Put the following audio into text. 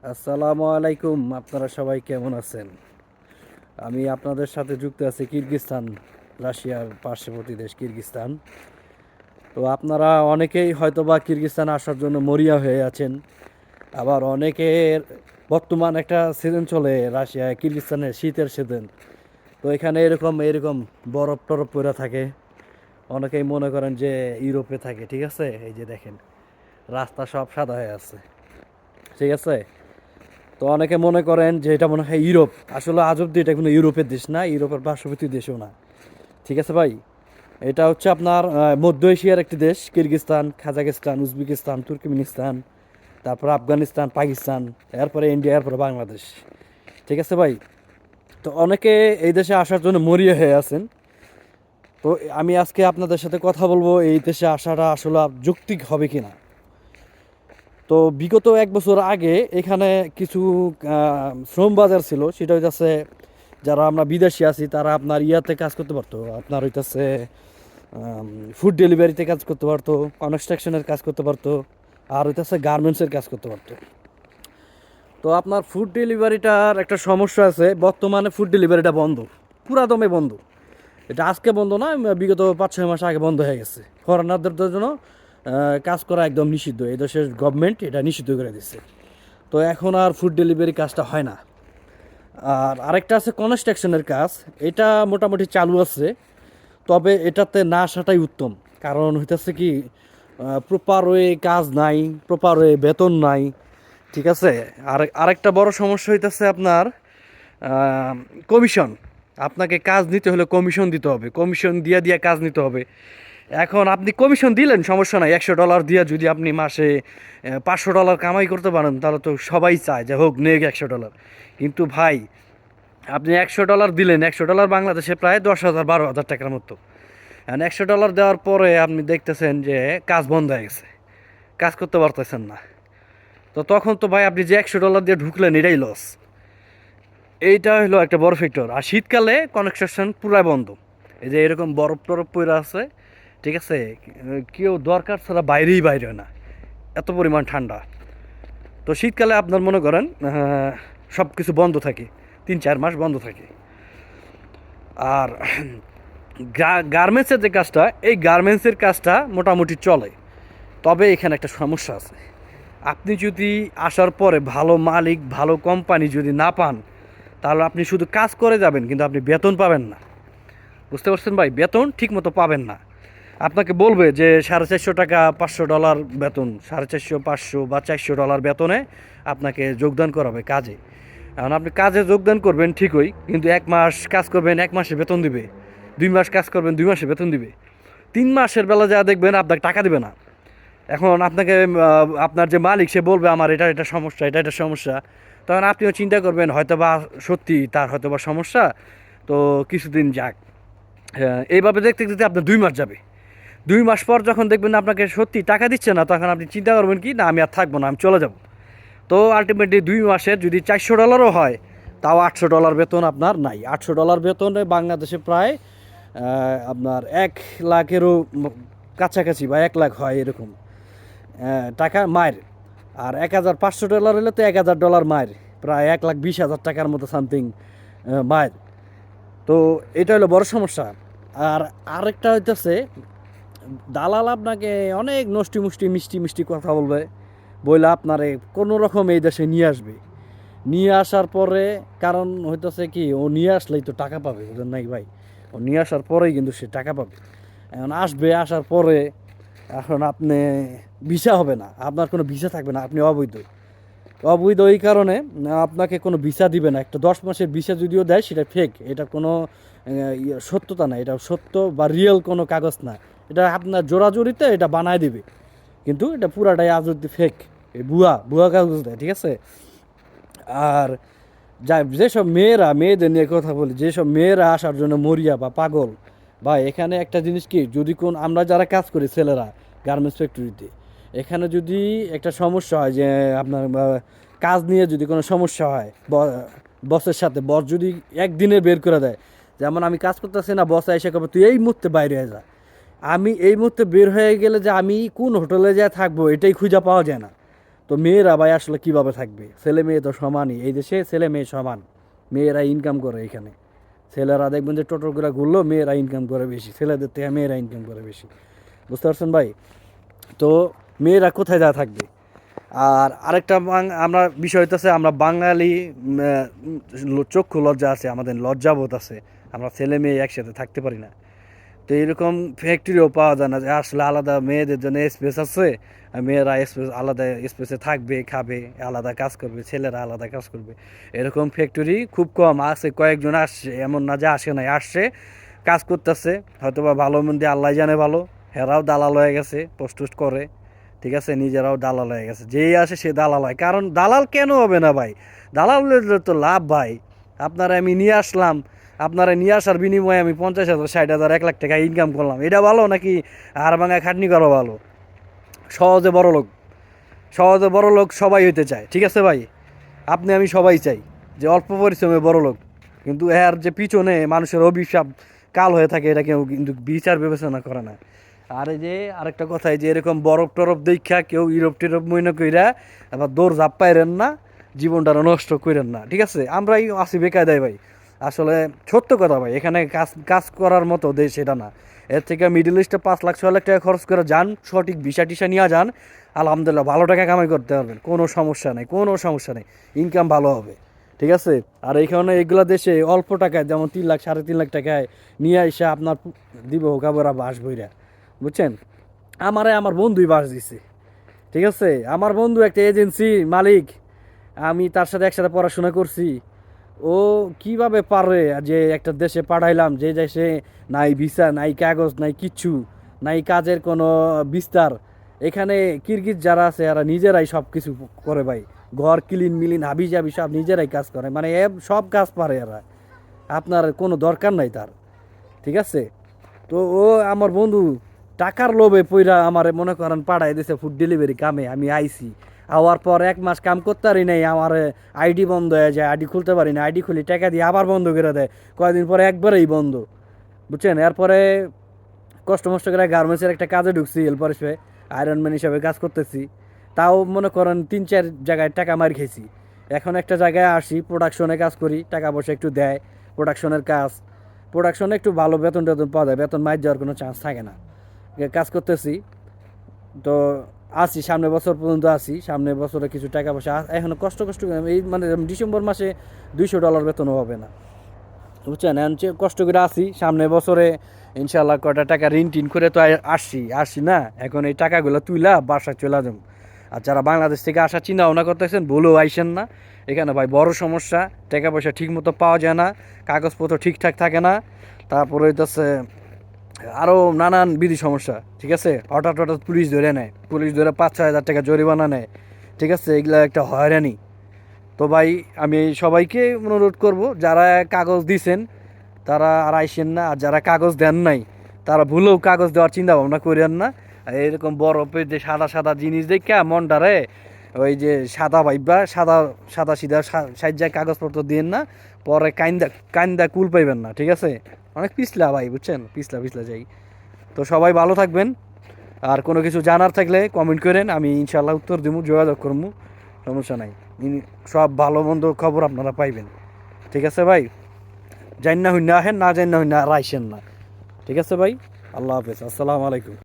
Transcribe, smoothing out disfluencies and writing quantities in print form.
আসসালামু আলাইকুম। আপনারা সবাই কেমন আছেন? আমি আপনাদের সাথে যুক্ত আছি কিরগিজস্তান, রাশিয়ার পার্শ্ববর্তী দেশ কিরগিজস্তান। তো আপনারা অনেকেই হয়তোবা কিরগিজস্তান আসার জন্য মরিয়া হয়ে আছেন। আবার অনেকের বর্তমান একটা সিজন চলে রাশিয়ায়, কিরগিজস্তানের শীতের সিজন। তো এখানে এরকম এরকম বরফ টরফ পড়ে থাকে। অনেকেই মনে করেন যে ইউরোপে থাকে, ঠিক আছে? এই যে দেখেন, রাস্তা সব সাদা হয়ে আছে, ঠিক আছে? তো অনেকে মনে করেন যে এটা মনে হয় ইউরোপ। আসলে আজ অব্দি এটা কোনো ইউরোপের দেশ না, ইউরোপের পার্শ্ববর্তী দেশও না, ঠিক আছে ভাই? এটা হচ্ছে আপনার মধ্য এশিয়ার একটি দেশ, কিরগিজস্তান, কাজাকিস্তান, উজবেকিস্তান, তুর্কমেনিস্তান, তারপর আফগানিস্তান, পাকিস্তান, এরপরে ইন্ডিয়া, এরপরে বাংলাদেশ, ঠিক আছে ভাই? তো অনেকে এই দেশে আসার জন্য মরিয়া হয়ে আছেন। তো আমি আজকে আপনাদের সাথে কথা বলবো এই দেশে আসাটা আসলে যৌক্তিক হবে কিনা। তো বিগত এক বছর আগে এখানে কিছু শ্রম বাজার ছিল, সেটা হইতেছে যারা আমরা বিদেশি আছি তারা আপনার ইয়াতে কাজ করতে পারতো, আপনার হইতেছে ফুড ডেলিভারিতে কাজ করতে পারতো, কনস্ট্রাকশনের কাজ করতে পারতো, আর হইতেছে গার্মেন্টসের কাজ করতে পারতো। তো আপনার ফুড ডেলিভারিটার একটা সমস্যা আছে, বর্তমানে ফুড ডেলিভারিটা বন্ধ, পুরা দমে বন্ধ। এটা আজকে বন্ধ না, বিগত 5-6 মাস আগে বন্ধ হয়ে গেছে। ফরেনারদের জন্য কাজ করা একদম নিষিদ্ধ, এই দেশের গভর্নমেন্ট এটা নিষিদ্ধ করে দিচ্ছে। তো এখন আর ফুড ডেলিভারি কাজটা হয় না। আর আরেকটা আছে কনস্ট্রাকশনের কাজ, এটা মোটামুটি চালু আছে, তবে এটাতে না আসাটাই উত্তম। কারণ হইতেছে কি, প্রপার ওয়ে কাজ নাই, প্রপার ওয়ে বেতন নাই, ঠিক আছে? আরেকটা বড় সমস্যা হইতেছে আপনার কমিশন। আপনাকে কাজ নিতে হলে কমিশন দিতে হবে, কমিশন দিয়ে দিয়ে কাজ নিতে হবে। এখন আপনি কমিশন দিলেন সমস্যা নাই, $100 দিয়ে যদি আপনি মাসে $500 কামাই করতে পারেন, তাহলে তো সবাই চায় যে হোক নেক $100। কিন্তু ভাই, আপনি $100 দিলেন, $100 বাংলাদেশে প্রায় 10,000-12,000 টাকার মতো। এখন $100 দেওয়ার পরে আপনি দেখতেছেন যে কাজ বন্ধ হয়ে গেছে, কাজ করতে পারতেছেন না। তো তখন তো ভাই আপনি যে $100 দিয়ে ঢুকলেন এটাই লস। এইটা হলো একটা বড় ফ্যাক্টর। আর শীতকালে কনস্ট্রাকশন পুরাই বন্ধ। এই যে এরকম বরফ টরফ পড়ে আছে, ঠিক আছে? কেউ দরকার ছাড়া বাইরেই বাইরে হয় না, এত পরিমাণ ঠান্ডা। তো শীতকালে আপনার মনে করেন সব কিছু বন্ধ থাকে, 3-4 মাস বন্ধ থাকে। আর গার্মেন্টসের যে কাজটা, এই গার্মেন্টসের কাজটা মোটামুটি চলে। তবে এখানে একটা সমস্যা আছে, আপনি যদি আসার পরে ভালো মালিক, ভালো কোম্পানি যদি না পান, তাহলে আপনি শুধু কাজ করে যাবেন, কিন্তু আপনি বেতন পাবেন না। বুঝতে পারছেন ভাই? বেতন ঠিক মতো পাবেন না। আপনাকে বলবে যে 450 টাকা, $500 বেতন, 450, 500 বা $400 বেতনে আপনাকে যোগদান করাবে কাজে। এখন আপনি কাজে যোগদান করবেন ঠিকই, কিন্তু 1 মাস কাজ করবেন, 1 মাসে বেতন দিবে। 2 মাস কাজ করবেন, 2 মাসে বেতন দিবে। 3 মাসের বেলা যা দেখবেন আপনাকে টাকা দিবে না। এখন আপনাকে আপনার যে মালিক সে বলবে আমার এটা এটা সমস্যা, এটা এটা সমস্যা। তখন আপনিও চিন্তা করবেন হয়তো বা সত্যি তার হয়তো বা সমস্যা, তো কিছুদিন যাক। এইভাবে দেখতে দেখতে আপনার 2 মাস যাবে। 2 মাস পর যখন দেখবেন আপনাকে সত্যি টাকা দিচ্ছে না, তখন আপনি চিন্তা করবেন কি, না আমি আর থাকবো না, আমি চলে যাব। তো আলটিমেটলি 2 মাসের যদি $400 হয়, তাও $800 বেতন আপনার নাই। $800 বেতনে বাংলাদেশে প্রায় আপনার 1 লাখেরও কাছাকাছি বা 1 লাখ হয় এরকম টাকা মায়ের। আর $1,500 হলে তো $1,000 মায়ের, প্রায় 1,20,000 টাকার মতো সামথিং মায়ের। তো এটা হলো বড় সমস্যা। আর আরেকটা হইতেছে, দালাল আপনাকে অনেক নষ্টি মুষ্টি মিষ্টি মিষ্টি কথা বলবে, বইলে আপনারে কোনো রকম এই দেশে নিয়ে আসবে। নিয়ে আসার পরে কারণ হইতেছে কি, ও নিয়ে আসলেই তো টাকা পাবে, বুঝলেন নাই ভাই? ও নিয়ে আসার পরেই কিন্তু সে টাকা পাবে। এখন আসবে, আসার পরে এখন আপনি ভিসা হবে না, আপনার কোনো ভিসা থাকবে না, আপনি অবৈধ। অবৈধ এই কারণে আপনাকে কোনো ভিসা দিবে না। একটা 10 মাসের ভিসা যদিও দেয়, সেটা ফেক, এটা কোনো সত্যতা না, এটা সত্য বা রিয়েল কোনো কাগজ না। এটা আপনার জোরাজুরিতে এটা বানায় দিবে, কিন্তু এটা পুরাটাই আজব ফেক, ভুয়া ভুয়া কাগজ দেয়, ঠিক আছে? আর যেসব মেয়েরা, মেয়েদের নিয়ে কথা বলি, যেসব মেয়েরা আসার জন্য মরিয়া বা পাগল, বা এখানে একটা জিনিস কি, যদি কোন আমরা যারা কাজ করি ছেলেরা গার্মেন্টস ফ্যাক্টরিতে, এখানে যদি একটা সমস্যা হয় যে আপনার কাজ নিয়ে যদি কোনো সমস্যা হয়, বসের সাথে, বস যদি একদিনে বের করে দেয়, যেমন আমি কাজ করতেছি না, বস এসে কবে তুই এই মুহূর্তে বাইরে হয়ে যা, আমি এই মুহূর্তে বের হয়ে গেলে যে আমি কোন হোটেলে যায় থাকবো এটাই খুঁজে পাওয়া যায় না। তো মেয়েরা ভাই আসলে কিভাবে থাকবে? ছেলে মেয়ে তো সমানই, এই দেশে ছেলে মেয়ে সমান। মেয়েরা ইনকাম করে এখানে। ছেলেরা দেখবেন যে টোটো করে ঘুরলো, মেয়েরা ইনকাম করে বেশি, ছেলেদের থেকে মেয়েরা ইনকাম করে বেশি। বুঝতে পারছেন ভাই? তো মেয়েরা কোথায় যা থাকবে? আর আরেকটা আমরা বিষয় হইতেছে, আমরা বাঙালি চক্ষু লজ্জা আছে, আমাদের লজ্জাবোধ আছে, আমরা ছেলে মেয়ে একসাথে থাকতে পারি না। তো এরকম ফ্যাক্টরিও পাওয়া যায় না যে আসলে আলাদা মেয়েদের জন্য স্পেস আছে, আর মেয়েরা স্পেস আলাদা স্পেসে থাকবে, খাবে, আলাদা কাজ করবে, ছেলেরা আলাদা কাজ করবে। এরকম ফ্যাক্টরি খুব কম আছে, কয়েকজন আসছে, এমন না যে আসে নাই, আসছে, কাজ করতেছে, হয়তো বা ভালো মন্দি আল্লাহ জানে ভালো, হেরাও দালাল হয়ে গেছে, পোস্ট টোস্ট করে, ঠিক আছে, নিজেরাও দালাল হয়ে গেছে, যেই আসে সে দালাল হয়। কারণ দালাল কেন হবে না ভাই? দালালের তো লাভ ভাই। আপনারা আমি নিয়ে আসলাম, আপনারা নিয়ে আসার বিনিময়ে আমি 50,000, 60,000, 1 লাখ টাকা ইনকাম করলাম, এটা ভালো নাকি আর ভাঙা খাটনি করা ভালো? সহজে বড় লোক, সহজে বড় লোক সবাই হইতে চায়, ঠিক আছে ভাই? আপনি আমি সবাই চাই যে অল্প পরিশ্রমে বড় লোক, কিন্তু এর যে পিছনে মানুষের অভিশাপ কাল হয়ে থাকে, এটা কেউ কিন্তু বিচার বিবেচনা করে না। আর এই যে আরেকটা কথা, এই যে এরকম বরফ টরফ দেখা কেউ ইউরোপ টিরোপ মইনা কইরা আবার দৌড় ঝাপ পাইরেন না, জীবনটা নষ্ট করেন না, ঠিক আছে? আমরাই আসি বেকায়দায় ভাই। আসলে সত্য কথা ভাই, এখানে কাজ কাজ করার মতো দেশ এটা না। এর থেকে মিডল ইস্টে 5 লাখ 6 লাখ টাকা খরচ করে যান, সঠিক ভিসা টিসা নিয়ে যান, আলহামদুলিল্লাহ ভালো টাকা কামাই করতে পারবেন, কোনো সমস্যা নেই, কোনো সমস্যা নেই, ইনকাম ভালো হবে, ঠিক আছে? আর এইখানে এগুলা দেশে অল্প টাকায়, যেমন 3 লাখ 3.5 লাখ টাকায় নিয়ে এসে আপনার দিব হোকাবরা বাস বইরা, বুঝছেন? আমারে আমার বন্ধুই বাস দিছে, ঠিক আছে? আমার বন্ধু একটা এজেন্সি মালিক, আমি তার সাথে একসাথে পড়াশোনা করছি। ও কিভাবে পারে যে একটা দেশে পাঠাইলাম, যে দেশে নাই ভিসা, নাই কাগজ, নাই কিচ্ছু, নাই কাজের কোনো বিস্তার, এখানে কিরগিজ যারা আছে এরা নিজেরাই সব কিছু করে ভাই, ঘর ক্লিন মিলিন হাবি জাবি সব নিজেরাই কাজ করে, মানে সব কাজ পারে এরা, আপনার কোনো দরকার নাই তার, ঠিক আছে? তো ও আমার বন্ধু টাকার লোভে পইরা আমার মনে করেন পাঠাই দিছে ফুড ডেলিভারি কামে। আমি আইছি, আওয়ার পর 1 মাস কাম করতে পারি নাই, আমার আইডি বন্ধ হয়ে যায়, আইডি খুলতে পারি না, আইডি খুলি টাকা দিয়ে আবার বন্ধ করে দেয়, কয়েকদিন পরে একবারেই বন্ধ, বুঝছেন? এরপরে কষ্ট মষ্ট করে গার্মেন্টসের একটা কাজে ঢুকছি, এরপরে সে আয়রনম্যান হিসাবে কাজ করতেছি। তাও মনে করেন 3-4 জায়গায় টাকা মার খেয়েছি। এখন একটা জায়গায় আসি, প্রোডাকশনে কাজ করি, টাকা পয়সা একটু দেয়, প্রোডাকশনের কাজ, প্রোডাকশনে একটু ভালো বেতন টেতন পাওয়া যায়, বেতন মাইর যাওয়ার কোনো চান্স থাকে না। কাজ করতেছি, তো আসি সামনে বছর পর্যন্ত, আসি সামনে বছরে কিছু টাকা পয়সা এখন কষ্ট কষ্ট এই মানে ডিসেম্বর মাসে $200 বেতনও হবে না, বুঝছেন? এখন কষ্ট করে আসি, সামনে বছরে ইনশাল্লাহ কয়টা টাকা ঋণ টিন করে তো আসি না, এখন এই টাকাগুলো তুইলা বাসায় চলে যাবো। আর যারা বাংলাদেশ থেকে আসা চিন্তা ভাবনা করতেছেন, ভুলেও আইসেন না, এখানে ভাই বড় সমস্যা, টাকা পয়সা ঠিক মতো পাওয়া যায় না, কাগজপত্র ঠিকঠাক থাকে না, তারপরে হইতেছে আরও নানান বিধি সমস্যা, ঠিক আছে? হঠাৎ হঠাৎ পুলিশ ধরে নেয়, পুলিশ ধরে 5-6 হাজার টাকা জরিমানা নেয়, ঠিক আছে? এগুলা একটা হয়রানি। তো ভাই আমি সবাইকে অনুরোধ করব, যারা কাগজ দিছেন তারা আর আইসেন না, আর যারা কাগজ দেন নাই তারা ভুলেও কাগজ দেওয়ার চিন্তা ভাবনা করেন না। আর এরকম বরফের যে সাদা সাদা জিনিস দেখা মনটারে ওই যে সাদা ভাইবা, সাদা সাদা সিধা সাইজায় কাগজপত্র দিয়েন না, পরে কাইন্দা কাইন্দা কুল পাইবেন না, ঠিক আছে? অনেক পিছলা ভাই, বুঝছেন? পিছলা পিছলা যাই। তো সবাই ভালো থাকবেন, আর কোনো কিছু জানার থাকলে কমেন্ট করেন, আমি ইনশাল্লাহ উত্তর দিব, যোগাযোগ করবো, সমস্যা নাই। সব ভালো মন্দ খবর আপনারা পাইবেন, ঠিক আছে ভাই? জান না হইনা আহেন, না জান না হইনা আর আইসেন না, ঠিক আছে ভাই? আল্লাহ হাফেজ, আসসালামু আলাইকুম।